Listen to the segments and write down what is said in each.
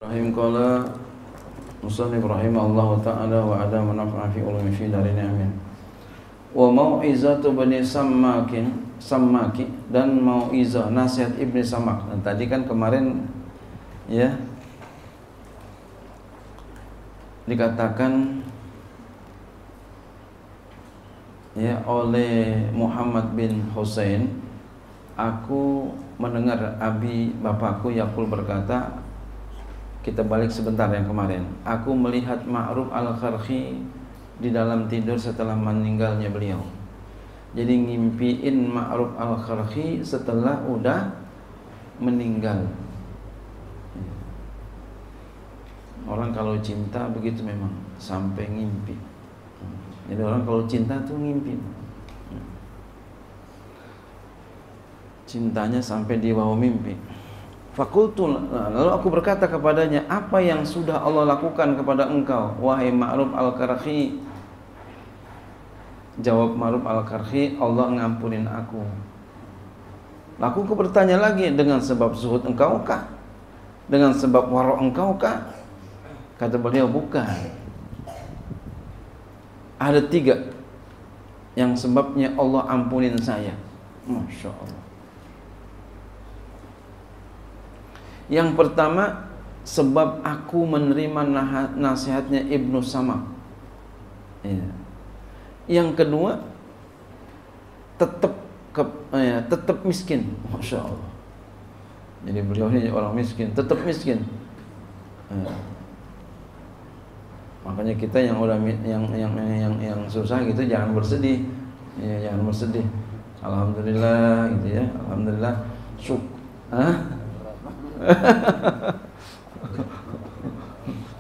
Ibrahim qala musannif rahimahullahu ta'ala wa ada manfa'a fi ulumi fi darin amin. Wa mau'izatu bani Sammaki dan mau'izah nasihat Ibni Samak. Dan tadi kan kemarin ya dikatakan ya oleh Muhammad bin Husain, aku mendengar abi bapakku Yaqul berkata, kita balik sebentar yang kemarin. Aku melihat Ma'ruf al-Qarhi di dalam tidur setelah meninggalnya beliau. Jadi ngimpiin Ma'ruf al-Qarhi setelah udah meninggal. Orang kalau cinta begitu memang sampai ngimpi. Jadi orang kalau cinta tuh ngimpi. Cintanya sampai di bawah mimpi. Fakultu, lalu aku berkata kepadanya, apa yang sudah Allah lakukan kepada engkau, wahai Ma'ruf al-Qarhi? Jawab Ma'ruf al-Qarhi, Allah ngampunin aku. Lalu aku bertanya lagi, dengan sebab zuhud engkau kah? Dengan sebab wara' engkau kah? Kata beliau, bukan. Ada 3 yang sebabnya Allah ampunin saya. Masya Allah. Yang pertama, sebab aku menerima nasihatnya Ibnu Samak. Ya. Yang kedua, tetap miskin. Masya Allah. Jadi beliau ini orang miskin, tetap miskin. Ya. Makanya kita yang udah yang susah gitu jangan bersedih. Ya, jangan bersedih. Alhamdulillah gitu ya. Alhamdulillah.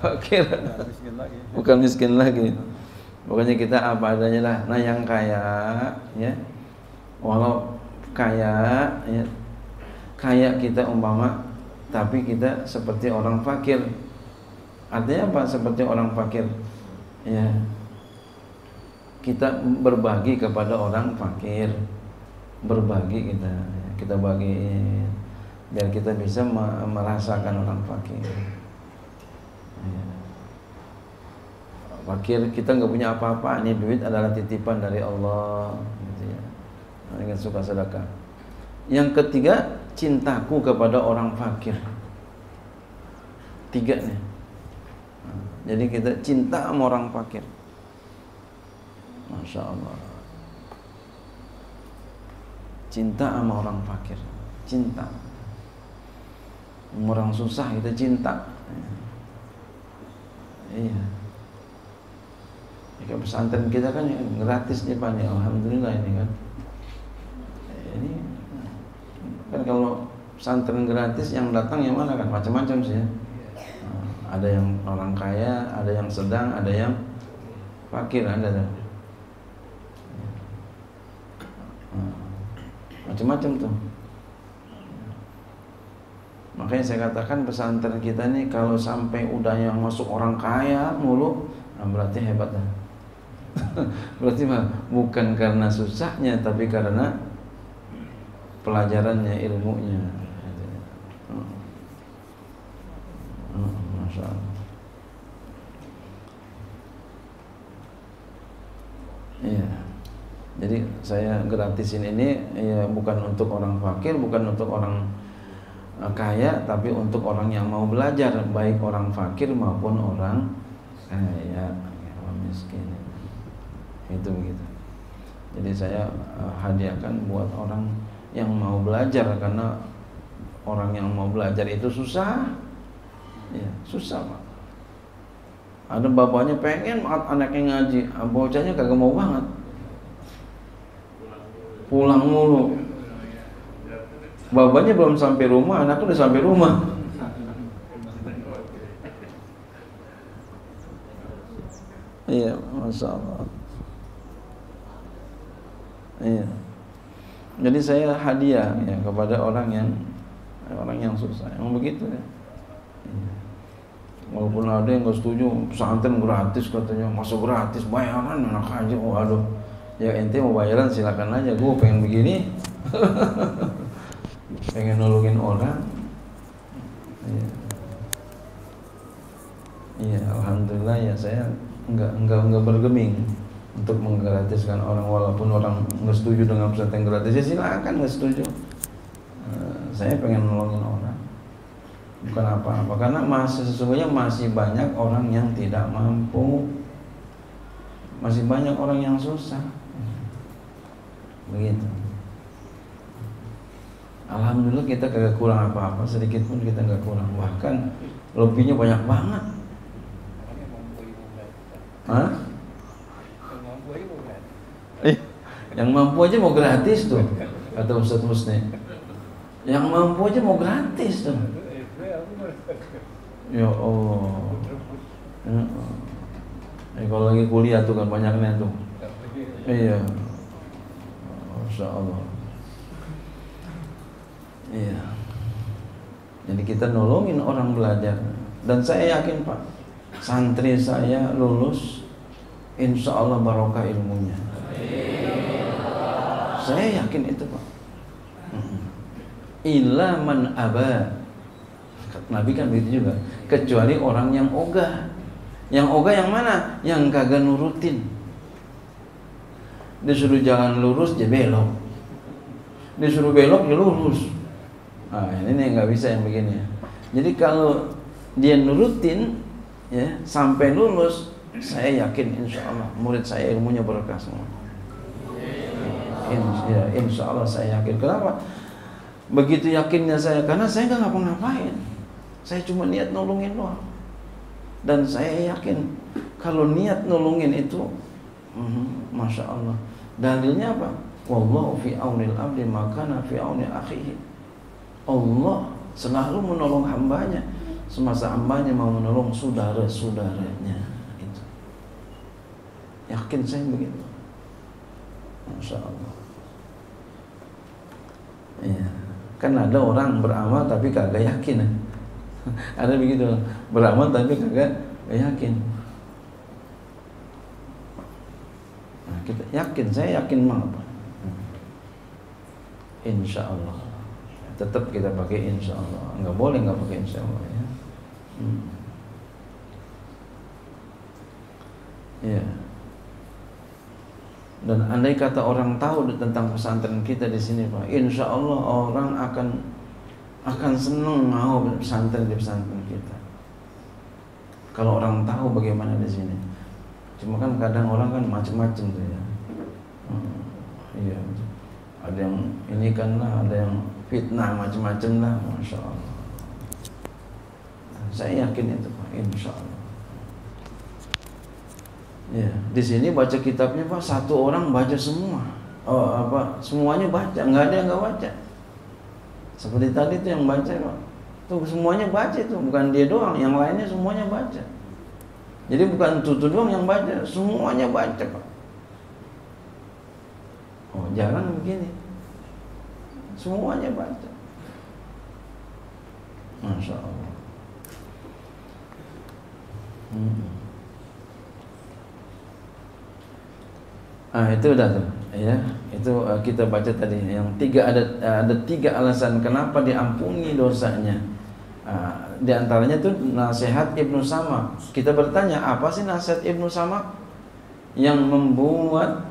Fakir, bukan miskin lagi. Pokoknya kita apa adanya lah. Nah yang kaya, ya, walau kaya, ya, kaya kita umpama, tapi kita seperti orang fakir. Artinya apa? Seperti orang fakir, ya. Kita berbagi kepada orang fakir, berbagi kita bagiin, biar kita bisa merasakan orang fakir. Ya. Fakir kita nggak punya apa-apa, ini duit adalah titipan dari Allah, gitu ya. Ingat suka sedekah. Yang ketiga, cintaku kepada orang fakir. 3 nih. Jadi kita cinta sama orang fakir. Masya Allah. Cinta sama orang fakir. Cinta. Orang susah kita cinta. Iya. Ya, pesantren kita kan gratis nih Pak, alhamdulillah ini kan. Ini kan kalau pesantren gratis yang datang yang mana kan macam-macam sih ya. Ada yang orang kaya, ada yang sedang, ada yang fakir, ada. Macam-macam tuh. Makanya saya katakan pesantren kita nih kalau sampai udah yang masuk orang kaya mulu, nah berarti hebat dah. Berarti mah bukan karena susahnya, tapi karena pelajarannya, ilmunya. Masya Allah. Iya. Jadi saya gratisin ini ya bukan untuk orang fakir, bukan untuk orang kaya, tapi untuk orang yang mau belajar, baik orang fakir maupun orang kaya, orang miskin. Itu begitu. Jadi saya hadiahkan buat orang yang mau belajar, karena orang yang mau belajar itu susah. Ya, susah Pak. Ada bapaknya pengen banget anaknya ngaji, bocahnya kagak mau banget. Pulang mulu. Bapaknya belum sampai rumah, anaknya udah sampai rumah. Iya, Masya Allah. Iya. Jadi saya hadiah ya kepada orang yang susah. Emang begitu ya. Iya. Walaupun ada yang nggak setuju, pesantren gratis katanya, masa gratis, bayaran enak aja. Waduh, ya ente mau bayaran silakan aja. Gue pengen begini. pengen nolongin orang. Ya. karena ya saya enggak bergeming untuk menggratiskan orang, walaupun orang nggak setuju dengan pesantren gratis ya silakan nggak setuju. Saya pengen nolongin orang, bukan apa-apa, karena sesungguhnya masih banyak orang yang tidak mampu, masih banyak orang yang susah, begitu. Alhamdulillah kita kagak kurang apa-apa, sedikit pun kita nggak kurang, bahkan lebihnya banyak banget. Hah? Yang mampu aja mau gratis tuh, kata Ustaz Husni. Yang mampu aja mau gratis tuh. Ya Allah. Kalau lagi kuliah tuh kan banyaknya tuh. Iya. Masya Allah. Iya. Jadi kita nolongin orang belajar. Dan saya yakin Pak, santri saya lulus, insya Allah barokah ilmunya. Saya yakin itu Pak. Illa man aba. Nabi kan begitu juga. Kecuali orang yang ogah. Yang ogah yang mana? Yang kagak nurutin. Disuruh jalan lurus dia belok. Disuruh belok dia lurus. Nah, ini nggak bisa yang begini. Jadi kalau dia nurutin ya sampai lulus, saya yakin insya Allah murid saya ilmunya berkah semua. Insya Allah saya yakin. Kenapa? Begitu yakinnya saya, karena saya nggak ngapa-ngapain. Saya cuma niat nolongin doang. Dan saya yakin kalau niat nolongin itu, masya Allah. Dalilnya apa? Wallahu fi aunil abdi makana fi auni akhihi. Allah selalu menolong hambanya semasa hambanya mau menolong saudara-saudaranya. Itu yakin saya begitu. Masya Allah. Ya. Kan ada orang beramal tapi kagak yakin. Ada begitu, beramal tapi kagak yakin. Nah, kita yakin, saya yakin mah. Insya Allah. Tetap kita pakai insya Allah. Nggak boleh nggak pakai insya Allah ya. Ya. Dan andai kata orang tahu tentang pesantren kita di sini Pak, insya Allah orang akan senang mau pesantren di pesantren kita. Kalau orang tahu bagaimana di sini. Cuma kan kadang orang kan macam-macam tuh ya. Iya. Ada yang ini kan lah, ada yang fitnah macam-macam lah, masya Allah. Saya yakin itu Pak, insya Allah. Ya, di sini baca kitabnya Pak, satu orang baca semua. Semuanya baca, nggak ada yang nggak baca. Seperti tadi tuh yang baca Pak, tuh semuanya baca itu, bukan dia doang, yang lainnya semuanya baca. Jadi bukan tutu doang yang baca, semuanya baca Pak. Oh, jangan begini. Semuanya baca. Masya Allah. Itu udah tuh, ya. Itu kita baca tadi. Yang tiga ada tiga alasan kenapa diampuni dosanya. Di antaranya tuh nasihat Ibnu Samak. Kita bertanya, apa sih nasihat Ibnu Samak yang membuat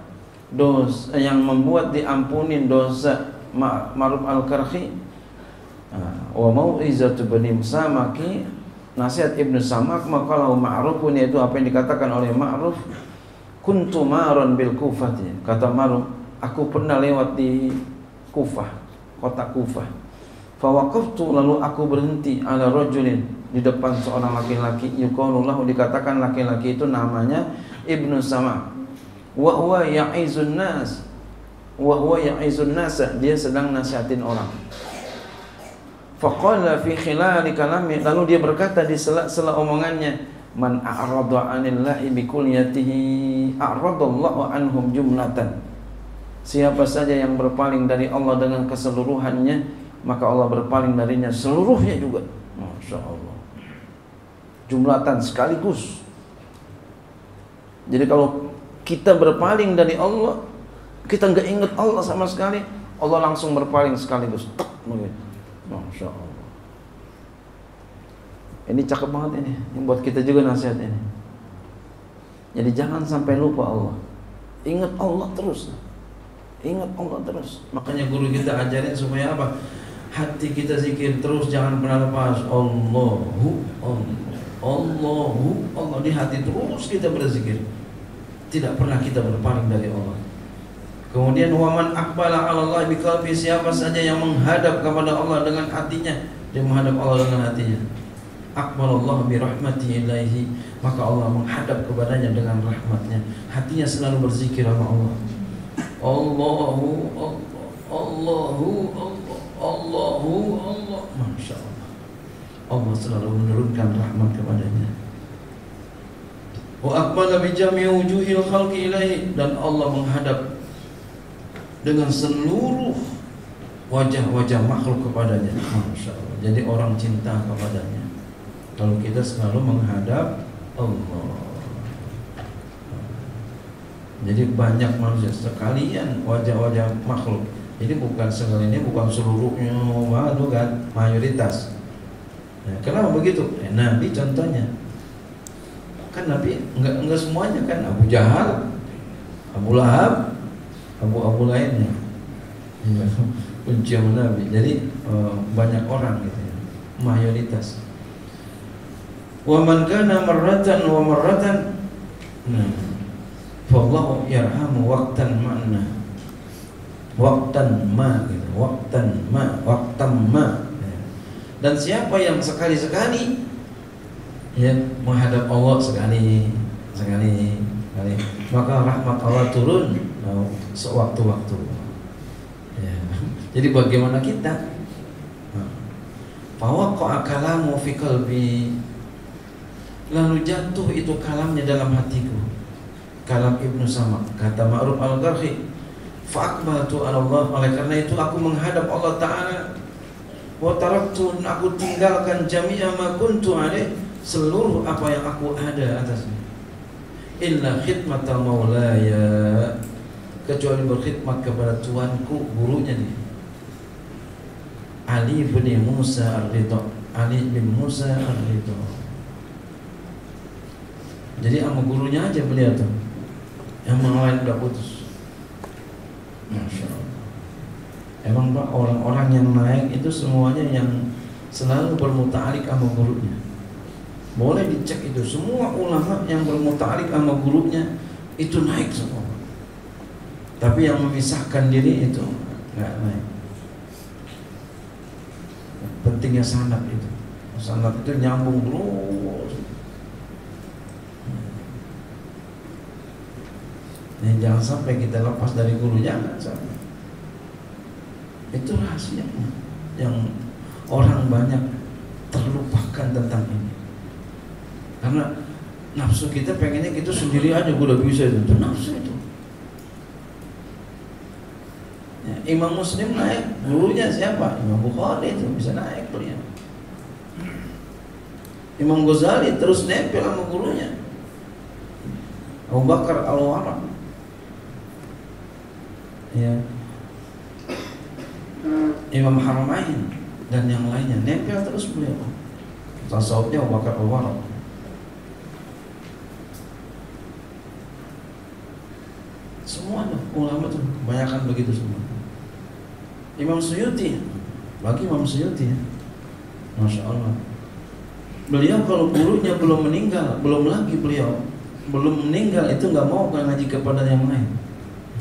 diampuni dosa Ma'ruf al-Karhi? Wa mau'izatu bani Samaki, nasihat Ibnu Samak, maqalahu Ma'rufun, yaitu apa yang dikatakan oleh Ma'ruf. Kuntu maron bil Kufah, kata Ma'ruf, aku pernah lewat di Kufah, kota Kufah. Fawaqaftu, lalu aku berhenti ala rajulin, di depan seorang laki-laki, yuqalu lahu, dikatakan laki-laki itu namanya Ibnu Samak. Wa huwa ya'izun nas, dia sedang nasihatin orang. Faqala fi khilali kalami, lalu dia berkata di sela-sela omongannya, man a'rada 'anillahi bi kulliyatihi a'radallahu anhum jumlatan. Siapa saja yang berpaling dari Allah dengan keseluruhannya, maka Allah berpaling darinya seluruhnya juga. Masya Allah. Jumlatan, sekaligus. Jadi kalau kita berpaling dari Allah, kita nggak ingat Allah sama sekali, Allah langsung berpaling sekaligus. Masya Allah. Ini cakep banget ini buat kita juga nasihat ini. Jadi jangan sampai lupa Allah. Ingat Allah terus. Ingat Allah terus. Makanya guru kita ajarin supaya apa? Hati kita zikir terus, jangan pernah lepas. Allahu Allah. Allahu Allah, di hati terus kita berzikir. Tidak pernah kita berpaling dari Allah. Kemudian waman aqbala 'ala Allah biqalbi, siapa saja yang menghadap kepada Allah dengan hatinya, dia menghadap Allah dengan hatinya. Aqbalallahu bi rahmatihi ilaihi, maka Allah menghadap kepadanya dengan rahmatnya. Hatinya selalu berzikir sama Allah. Allahu Allah, Allahu Allah, Allahu Allah. Masya Allah, Allah selalu menurunkan rahmat kepadanya. Wa aqbala bi jami'i wujuhil khalqi ilaihi, dan Allah menghadap dengan seluruh wajah-wajah makhluk kepadanya. Masya Allah. Jadi orang cinta kepadanya kalau kita selalu menghadap Allah. Jadi banyak manusia sekalian wajah-wajah makhluk. Jadi bukan sekalian, ini bukan seluruhnya, bukan mayoritas. Nah, kenapa begitu? Nabi contohnya. Kan Nabi enggak semuanya kan. Abu Jahal, Abu Lahab, Abu lainnya benci sama Nabi. Jadi banyak orang gitu ya, mayoritas. Wa man kana marratan wa marratan, fallahu yarhamu waqtan ma'na, waqtan ma gitu, waqtan ma. Dan siapa yang sekali-sekali ya menghadap Allah sekali, maka rahmat Allah turun sewaktu-waktu. Ya. Jadi bagaimana kita? Fawaqa'a kalamu fi qalbi, lalu jatuh itu kalamnya dalam hatiku. Kalam Ibnu Samak, kata Ma'ruf al-Qarhi, fa'aqbaltu 'ala Allah, oleh karena itu aku menghadap Allah Ta'ala. Wa taraktu, aku tinggalkan jami'a ma kuntu alaih, seluruh apa yang aku ada atasnya. Illa khidmatal maulaya, kecuali berkhidmat kepada tuanku, gurunya nih, Ali bin Musa Ar-Ridha. Ali bin Musa Ar-Ridha. Jadi sama gurunya aja beliau tuh, yang lain udah putus. Masya Allah. Emang Pak, orang-orang yang naik itu semuanya yang selalu bermuta'alik sama gurunya. Boleh dicek itu, semua ulama yang bermuta'alik sama gurunya itu naik semua. Tapi yang memisahkan diri itu nggak naik. Pentingnya sanad itu. Sanad itu nyambung terus. Nah, jangan sampai kita lepas dari guru, jangan sampai. Itu rahasianya yang orang banyak terlupakan tentang ini. Karena nafsu kita pengennya kita sendiri aja, gue udah bisa itu nafsu itu. Ya, Imam Muslim naik, gurunya siapa? Imam Bukhari itu bisa naik beliau. Imam Ghazali terus nempel sama gurunya. Abu Bakar Al-Waraq. Ya. Imam Haramain dan yang lainnya nempel terus beliau. Tasawufnya Abu Bakar Al-Waraq. Semua ulama tuh kebanyakan begitu semua. Imam Suyuti, bagi Imam Suyuti, Masya Allah, beliau kalau gurunya belum meninggal, belum meninggal itu nggak mau ngaji kepada yang lain.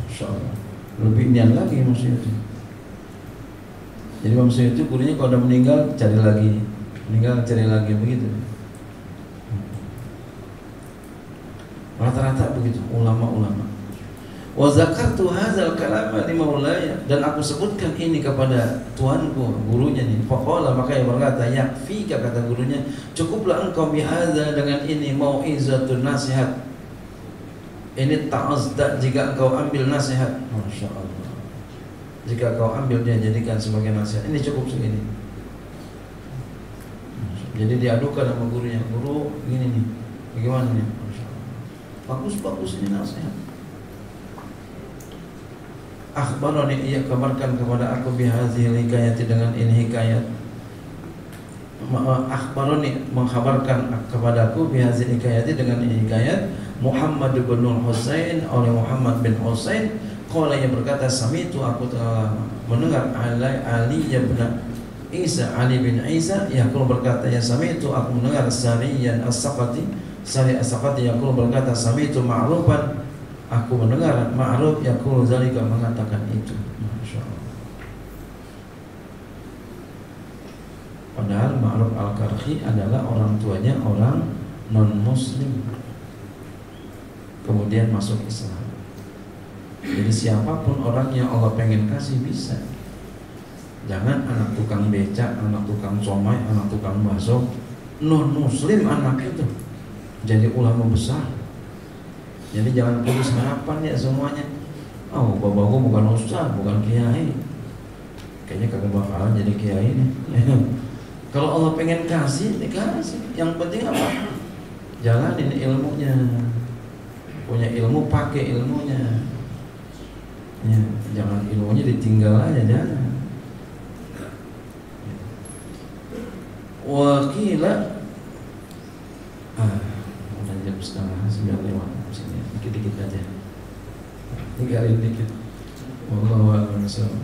Masya Allah, lebih niat lagi Imam Suyuti. Jadi Imam Suyuti gurunya kalau udah meninggal cari lagi begitu. Rata-rata begitu ulama-ulama. Wa zakartu hadzal kalama li maulaya, dan aku sebutkan ini kepada tuanku, gurunya nih. Faqala, maka ia berkata, yakfika, kata gurunya, cukuplah engkau bihadza, dengan ini, mau'izatun nasihat. Ini ta'azda, jika engkau ambil nasihat. Masya Allah, jika kau ambil dia jadikan sebagai nasihat, ini cukup segini. Jadi diadukan sama gurunya, guru gini nih, bagaimana nih? Masya Allah, bagus ini nasihat. Akhbarani, ia kabarkan kepada aku bihadzihil hikayati, dengan ini hikayat. Akhbarani, mengkhabarkan kepadaku bihadzihil hikayati, dengan ini hikayat. Muhammad bin Husain oleh Muhammad bin Husain, qala yang berkata sami'tu aku telah mendengar Ali bin Isa, Ali bin Isa yaqul berkata ya sami'tu aku mendengar Sariyan As-Saqati, Sari As-Saqati yaqul berkata sami'tu Ma'rufan aku mendengar Ma'ruf yaqul zalika mengatakan itu. Masyaallah. Padahal Ma'ruf Al-Karhi adalah orang tuanya orang non muslim, kemudian masuk Islam. Jadi siapapun orang yang Allah pengen kasih bisa. Jangan anak tukang becak, anak tukang somai, anak tukang bakso, non muslim anak itu jadi ulama besar. Jadi jangan putus harapan ya semuanya. Oh, bapakku bukan ustaz, bukan kiai, kayaknya kagak bakalan jadi kiai nih. Kalau Allah pengen kasih, dikasih. Yang penting apa? Jalanin ilmunya. Punya ilmu, pakai ilmunya. Ya, jangan ilmunya ditinggal aja, jangan. Wakila udah jam 8:30 lewat sini, dikit-dikit aja. Tinggalin dikit. Wallahu a'lam bishawab.